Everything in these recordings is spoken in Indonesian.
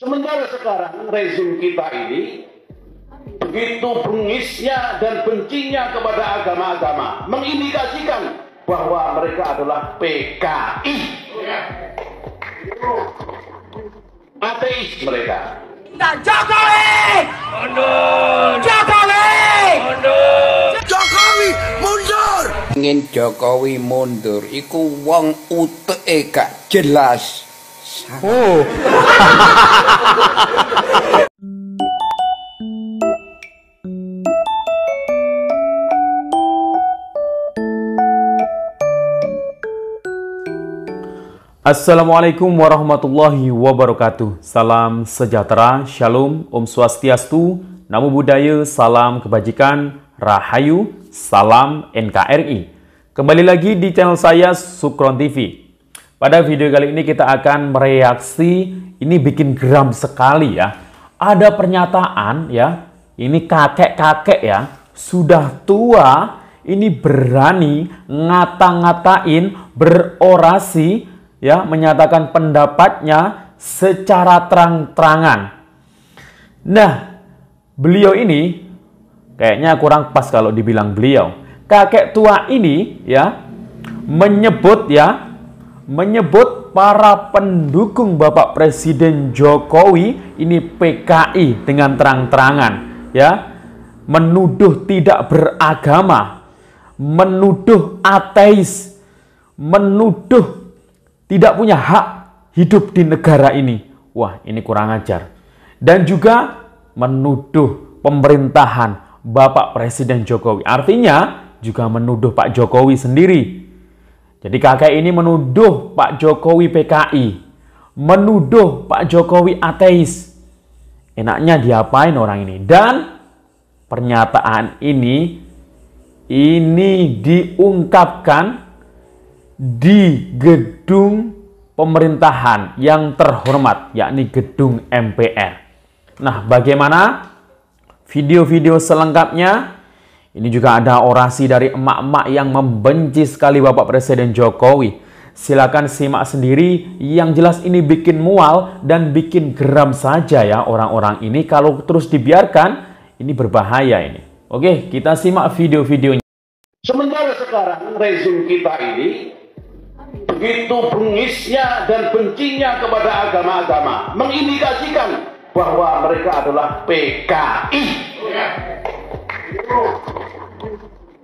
Sementara sekarang rezim kita ini begitu bengisnya dan bencinya kepada agama-agama, mengindikasikan bahwa mereka adalah PKI, ateis mereka. Jokowi mundur! Jokowi mundur! Jokowi mundur! Ingin Jokowi mundur, iku wong uteke gak jelas. Oh. Assalamualaikum warahmatullahi wabarakatuh. Salam sejahtera, shalom, om swastiastu, namo buddhaya, salam kebajikan, rahayu, salam NKRI. Kembali lagi di channel saya Sukron TV. Pada video kali ini kita akan mereaksi, ini bikin geram sekali ya. Ada pernyataan ya, ini kakek-kakek ya, sudah tua, ini berani ngata-ngatain, berorasi ya, menyatakan pendapatnya secara terang-terangan. Nah, beliau ini kayaknya kurang pas kalau dibilang beliau. Kakek tua ini ya menyebut para pendukung Bapak Presiden Jokowi ini PKI dengan terang-terangan ya, menuduh tidak beragama, menuduh ateis, menuduh tidak punya hak hidup di negara ini. Wah, ini kurang ajar. Dan juga menuduh pemerintahan Bapak Presiden Jokowi. Artinya juga menuduh Pak Jokowi sendiri. Jadi kakek ini menuduh Pak Jokowi PKI. Menuduh Pak Jokowi ateis. Enaknya diapain orang ini? Dan pernyataan ini diungkapkan di gedung pemerintahan yang terhormat, yakni gedung MPR. Nah, bagaimana video-video selengkapnya? Ini juga ada orasi dari emak-emak yang membenci sekali Bapak Presiden Jokowi. Silakan simak sendiri, yang jelas ini bikin mual dan bikin geram saja ya orang-orang ini. Kalau terus dibiarkan, ini berbahaya ini. Oke, kita simak video-videonya. Sementara sekarang rezim kita ini begitu bengisnya dan bencinya kepada agama-agama, mengindikasikan bahwa mereka adalah PKI,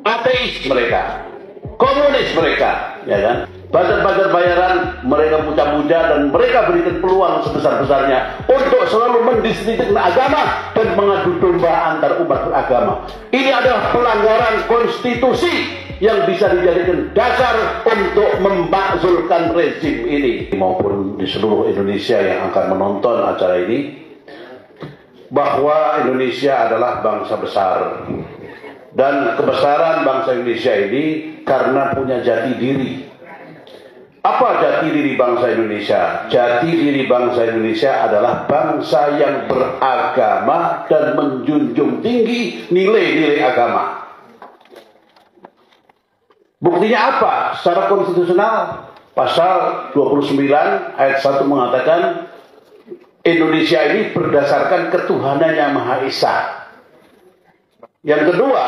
ateis mereka, komunis mereka, ya kan? Bazar-bazar bayaran mereka puja-puja dan mereka berikan peluang sebesar-besarnya untuk selalu mendiskreditkan agama dan mengadu domba antar umat beragama. Ini adalah pelanggaran konstitusi yang bisa dijadikan dasar untuk memakzulkan rezim ini, maupun di seluruh Indonesia yang akan menonton acara ini, bahwa Indonesia adalah bangsa besar. Dan kebesaran bangsa Indonesia ini karena punya jati diri. Apa jati diri bangsa Indonesia? Jati diri bangsa Indonesia adalah bangsa yang beragama dan menjunjung tinggi nilai-nilai agama. Buktinya apa? Secara konstitusional, pasal 29 ayat 1 mengatakan Indonesia ini berdasarkan ketuhanan yang Maha Esa. Yang kedua,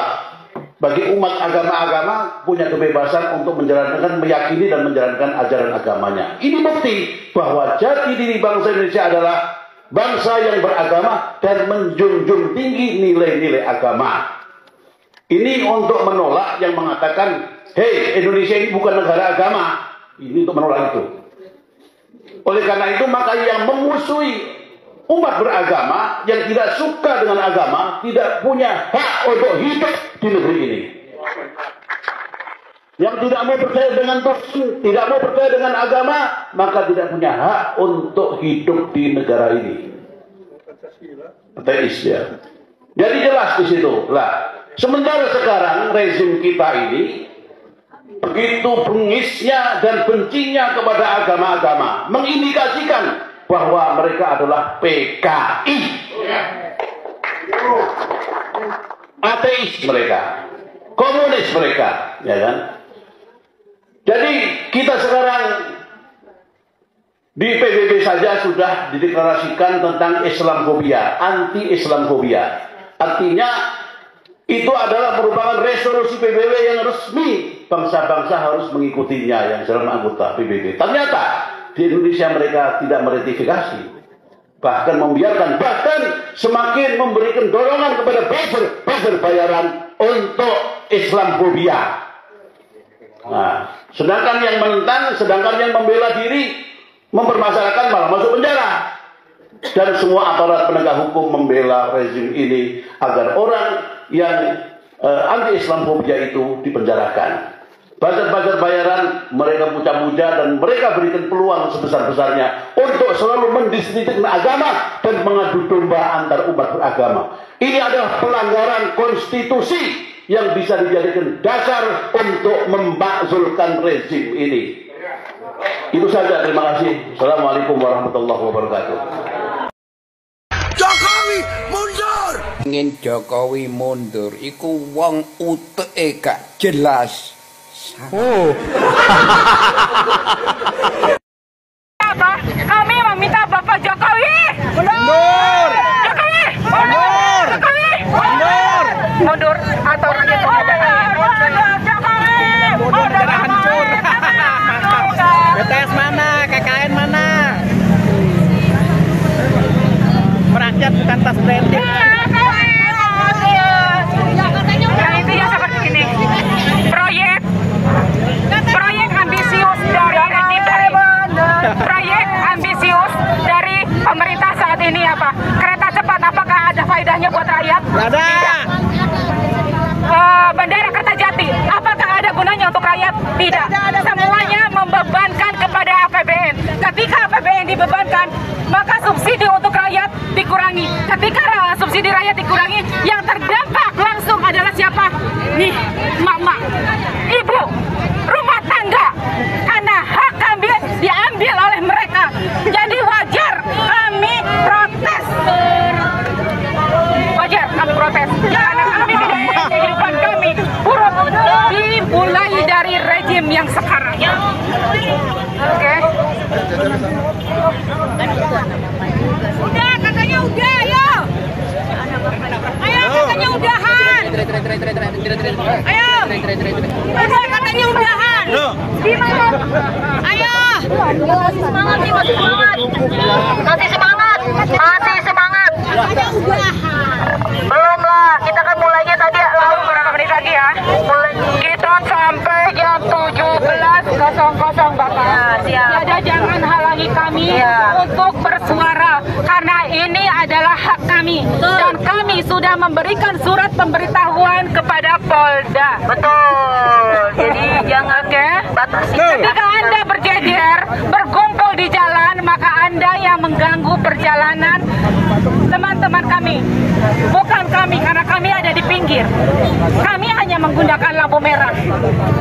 bagi umat agama-agama punya kebebasan untuk menjalankan, meyakini dan menjalankan ajaran agamanya. Ini bukti bahwa jati diri bangsa Indonesia adalah bangsa yang beragama dan menjunjung tinggi nilai-nilai agama. Ini untuk menolak yang mengatakan, hei, Indonesia ini bukan negara agama. Ini untuk menolak itu. Oleh karena itu, maka yang memusuhi umat beragama, yang tidak suka dengan agama, tidak punya hak untuk hidup di negeri ini. Yang tidak mau percaya dengan Tuhan, tidak mau percaya dengan agama, maka tidak punya hak untuk hidup di negara ini. Ateis ya. Jadi jelas di situ. Lah, sementara sekarang rezim kita ini begitu bengisnya dan bencinya kepada agama-agama, mengindikasikan bahwa mereka adalah PKI, ateis mereka, komunis mereka, ya kan? Jadi kita sekarang Di PBB saja sudah dideklarasikan tentang Islamfobia, anti-Islamfobia. Artinya itu adalah merupakan resolusi PBB yang resmi. Bangsa-bangsa harus mengikutinya yang dalam anggota PBB. Ternyata di Indonesia mereka tidak meratifikasi. Bahkan membiarkan, bahkan semakin memberikan dorongan kepada buzzer bayaran untuk Islamfobia. Nah, sedangkan yang menentang, sedangkan yang membela diri, mempermasalahkan malah masuk penjara. Dan semua aparat penegak hukum membela rezim ini agar orang yang anti-Islamfobia itu dipenjarakan. Buzzer bayaran mereka puja-puja dan mereka berikan peluang sebesar-besarnya untuk selalu mendiskreditkan agama dan mengadu domba antar umat beragama. Ini adalah pelanggaran konstitusi yang bisa dijadikan dasar untuk memakzulkan rezim ini. Itu saja, terima kasih. Assalamualaikum warahmatullahi wabarakatuh. Jokowi mundur! Ingin Jokowi mundur, iku wong uteke gak jelas. Kami meminta Bapak Jokowi mundur. Jokowi mundur. Jokowi mundur. Mundur atau rakyat Jokowi mundur. Hancur. BTS mana? KKN mana? Merakyat bukan tas branding. Yang intinya seperti ini. Proyek ambisius dari pemerintah saat ini apa? Kereta cepat, apakah ada faedahnya buat rakyat? Ada. Bandara Kertajati, apakah ada gunanya untuk rakyat? Tidak. Semuanya membebankan kepada APBN. Ketika APBN dibebankan, maka subsidi untuk rakyat dikurangi. Ketika subsidi rakyat dikurangi, yang terdampak langsung adalah siapa? Nih, emak-emak, ibu, rumah tangga. Karena hak kami diambil oleh mereka. Jadi wajar kami protes. Wajar kami protes. Karena kami tidak ingin kehidupan kami buruk dimulai dari rejim yang sekarang. Oke. Udah, katanya udah, ayo. Ayo, katanya udahan. Ayo. Udah, katanya udahan. Gimana? Ayo. Masih semangat nih, masih semangat. Masih semangat. Masih semangat. Katanya udahan. Belum lah, kita kan mulainya tadi lalu berapa menit lagi ya? Kita sampai jam 17.00 Bapak. Jadi jangan halangi kami untuk bersuara karena ini adalah hak kami dan kami sudah memberikan surat pemberitahuan kepada Polda. Betul. Jadi jangan batasi. Ketika Anda berjejer, berkumpul di jalan, maka Anda yang mengganggu perjalanan teman-teman kami. Bukan kami, karena kami ada di pinggir. Kami hanya menggunakan lampu merah.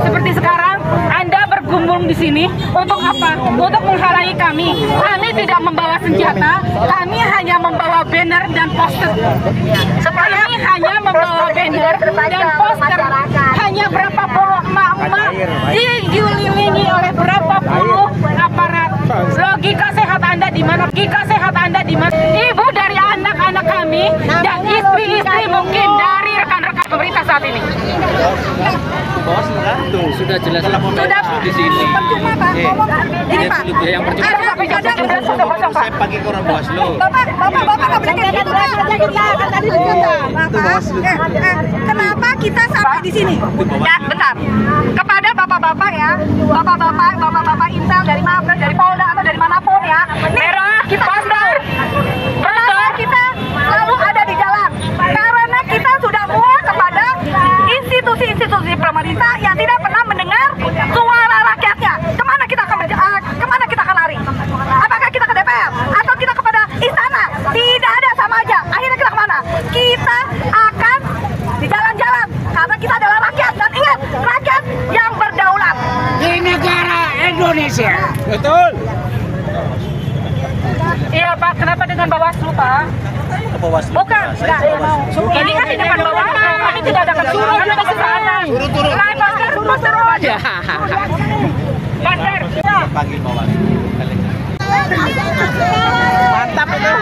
Seperti sekarang, Anda bergumul di sini untuk apa? Untuk menghalangi kami. Kami tidak membawa senjata, kami hanya membawa banner dan poster. Kami hanya membawa banner dan poster. Hanya berapa puluh emak-emak dikelilingi oleh berapa puluh aparat. Logika sehat Anda di mana? Logika sehat Anda di mana? Ibu dari anak-anak kami dan istri-istri mungkin dari rekan-rekan pemerintah saat ini. Tuh, sudah jelas Sudah di sini. percuma Pak. Ini Pak. Yang percuma. Ada sampai jam 11.00 Pak. Saya pakai koran Bawaslu. Bapak nggak boleh kayak gitu Pak. Tadi Bapak, kenapa kita sampai di sini? Ya, bentar. Kepada bapak-bapak ya, bapak-bapak Intel dari Mabes, dari Polda atau dari manapun ya. Merah, kita poster. Kenapa kita selalu ada di jalan? Karena kita sudah muak kepada institusi-institusi pemerintah yang tidak pernah mendengar suara rakyatnya. Kemana kita akan lari? Apakah kita ke DPR atau kita kepada istana? Tidak ada, sama aja. Akhirnya kita kemana? Kita akan di jalan-jalan karena kita adalah rakyat, dan ingat, rakyat yang berdaulat di negara Indonesia. Betul. Iya Pak, kenapa dengan Bawaslu Pak? Bawaslu. Bukan, enggak mau. Ini kan di depan Bawaslu, kami tidak ada suruh kita ke sana. Turun. Lain poster aja. Poster. Panggil Bawaslu. Mantap itu.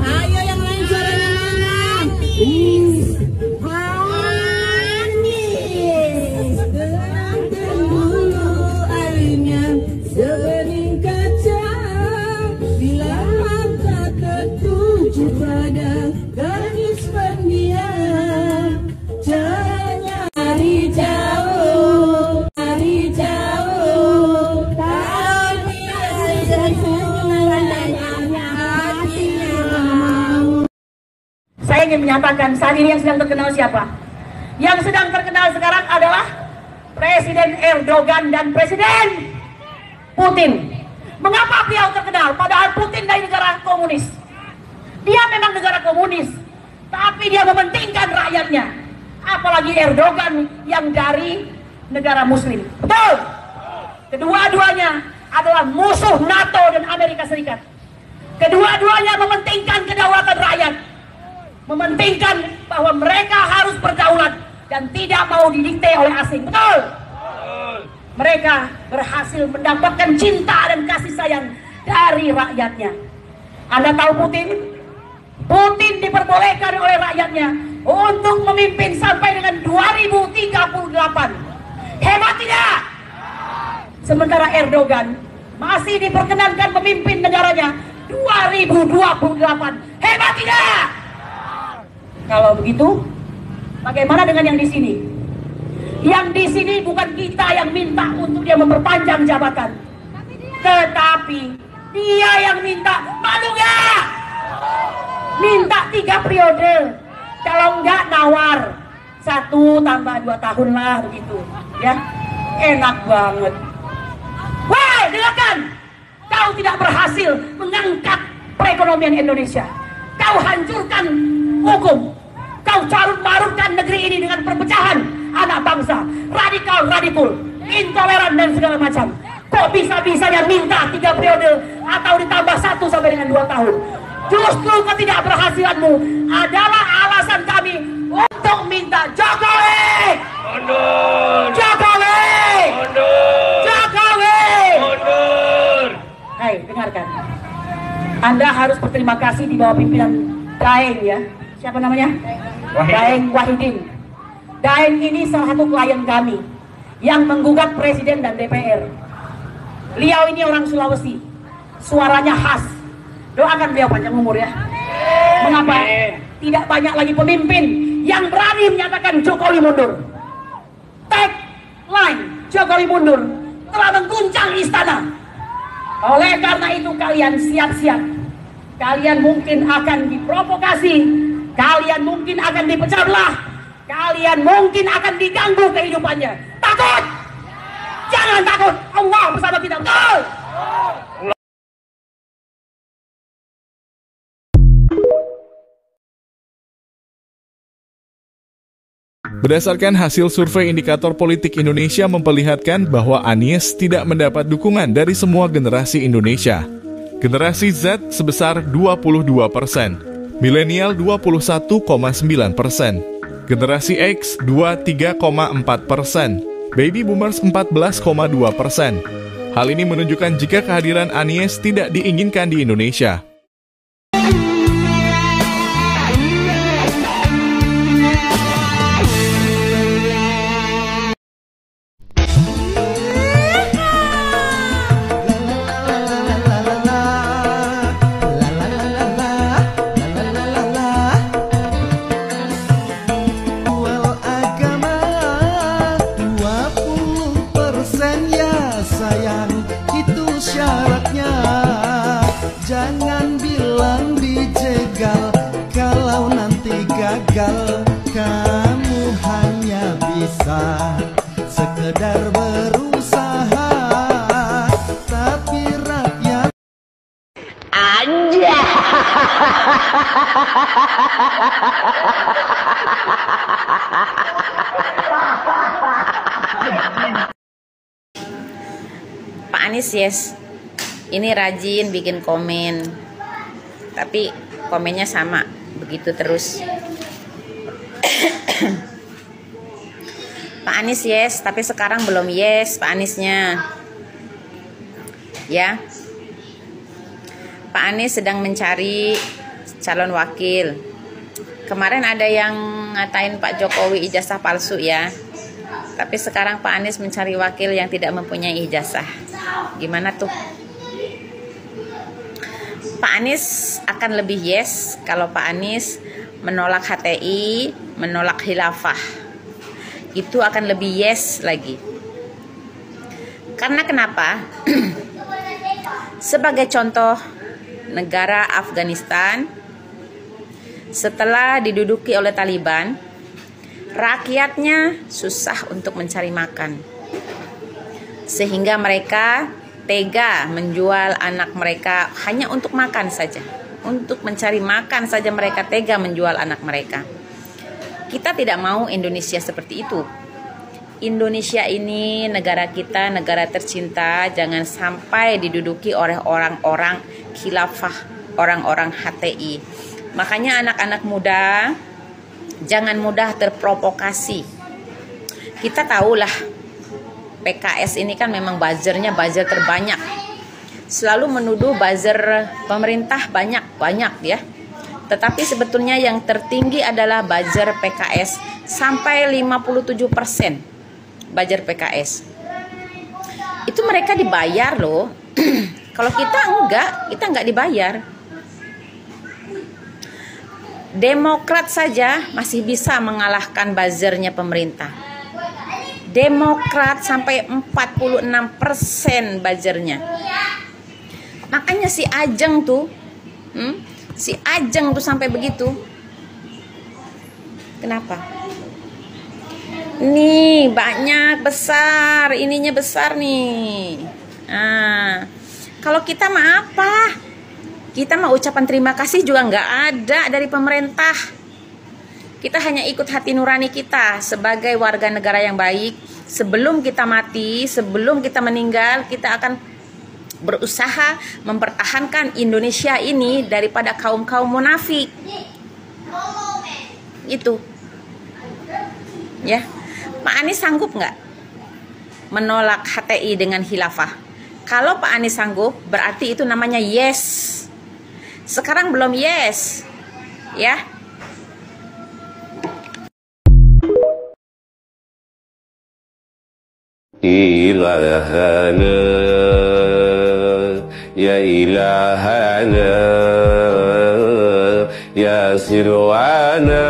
Ayo yang lain suaranya mana? Manis, gelapkan dulu airnya sebening kaca. Bila mata tertuju pada gadis pendiam, caranya dari jauh, tapi saya ingin menyatakan saat ini yang sedang terkenal siapa? Yang sedang terkenal sekarang adalah Presiden Erdogan dan Presiden Putin. Mengapa beliau terkenal? Padahal Putin dari negara komunis. Dia memang negara komunis, tapi dia mementingkan rakyatnya. Apalagi Erdogan yang dari negara muslim. Betul? Kedua-duanya adalah musuh NATO dan Amerika Serikat. Kedua-duanya mementingkan kedaulatan rakyat, mementingkan bahwa mereka harus berdaulat dan tidak mau didikte oleh asing. Betul? Mereka berhasil mendapatkan cinta dan kasih sayang dari rakyatnya. Anda tahu Putin? Putin diperbolehkan oleh rakyatnya untuk memimpin sampai dengan 2038. Hebat tidak? Sementara Erdogan masih diperkenankan memimpin negaranya 2028. Hebat tidak? Kalau begitu, bagaimana dengan yang di sini? Yang di sini bukan kita yang minta untuk dia memperpanjang jabatan, tetapi dia yang minta. Malu nggak? Minta 3 periode. Kalau nggak nawar 1 tambah 2 tahun lah begitu, ya. Enak banget. Wah, dengarkan. Kau tidak berhasil mengangkat perekonomian Indonesia. Kau hancurkan hukum. Kau carut-marutkan negeri ini dengan perpecahan anak bangsa, radikal, intoleran dan segala macam. Kok bisa-bisanya minta 3 periode atau ditambah 1 sampai dengan 2 tahun? Justru ketidakberhasilanmu adalah alasan kami untuk minta Jokowi! Mundur! Jokowi! Mundur! Jokowi! Mundur! Hai, dengarkan. Anda harus berterima kasih di bawah pimpinan Daeng, ya. Siapa namanya? Daeng Wahidin. Daeng ini salah satu klien kami yang menggugat Presiden dan DPR. Beliau ini orang Sulawesi, suaranya khas. Doakan beliau panjang umur, ya. Mengapa tidak banyak lagi pemimpin yang berani menyatakan Jokowi mundur? Tagline Jokowi mundur telah mengguncang istana. Oleh karena itu kalian siap-siap. Kalian mungkin akan diprovokasi, kalian mungkin akan dipecah belah, kalian mungkin akan diganggu kehidupannya. Takut? Jangan takut. Allah bersama kita. Betul? Berdasarkan hasil survei Indikator Politik Indonesia memperlihatkan bahwa Anies tidak mendapat dukungan dari semua generasi Indonesia. Generasi Z sebesar 22%, milenial 21,9%, generasi X 23,4%, baby boomers 14,2%. Hal ini menunjukkan jika kehadiran Anies tidak diinginkan di Indonesia. Jangan bilang dijegal, kalau nanti gagal kamu hanya bisa sekedar berusaha, tapi rakyat Anjay. Pak Anies yes, ini rajin bikin komen, tapi komennya sama, begitu terus. Pak Anies yes, tapi sekarang belum yes Pak Aniesnya. Ya. Pak Anies sedang mencari calon wakil. Kemarin ada yang ngatain Pak Jokowi ijazah palsu ya. Tapi sekarang Pak Anies mencari wakil yang tidak mempunyai ijazah. Gimana tuh? Pak Anies akan lebih yes kalau Pak Anies menolak HTI, menolak khilafah. Itu akan lebih yes lagi. Karena kenapa? Sebagai contoh, negara Afghanistan setelah diduduki oleh Taliban, rakyatnya susah untuk mencari makan. Sehingga mereka tega menjual anak mereka hanya untuk makan saja. Untuk mencari makan saja mereka tega menjual anak mereka. Kita tidak mau Indonesia seperti itu. Indonesia ini negara kita, negara tercinta, jangan sampai diduduki oleh orang-orang khilafah, orang-orang HTI. Makanya anak-anak muda jangan mudah terprovokasi. Kita tahulah PKS ini kan memang buzzernya buzzer terbanyak. Selalu menuduh buzzer pemerintah banyak ya. Tetapi sebetulnya yang tertinggi adalah buzzer PKS sampai 57%. Buzzer PKS. Itu mereka dibayar loh. Kalau kita enggak dibayar. Demokrat saja masih bisa mengalahkan buzzernya pemerintah. Demokrat sampai 46% buzzernya. Makanya si Ajeng tuh, sampai begitu. Kenapa? Nih banyak besar, ininya besar nih. Nah, kalau kita mah apa? Kita mah ucapan terima kasih juga nggak ada dari pemerintah. Kita hanya ikut hati nurani kita sebagai warga negara yang baik. Sebelum kita mati, sebelum kita meninggal, kita akan berusaha mempertahankan Indonesia ini daripada kaum-kaum munafik. Itu. Ya. Pak Anies sanggup nggak menolak HTI dengan khilafah? Kalau Pak Anies sanggup, berarti itu namanya yes. Sekarang belum yes, ya. Ilahana, ya ilahana, ya sirwana.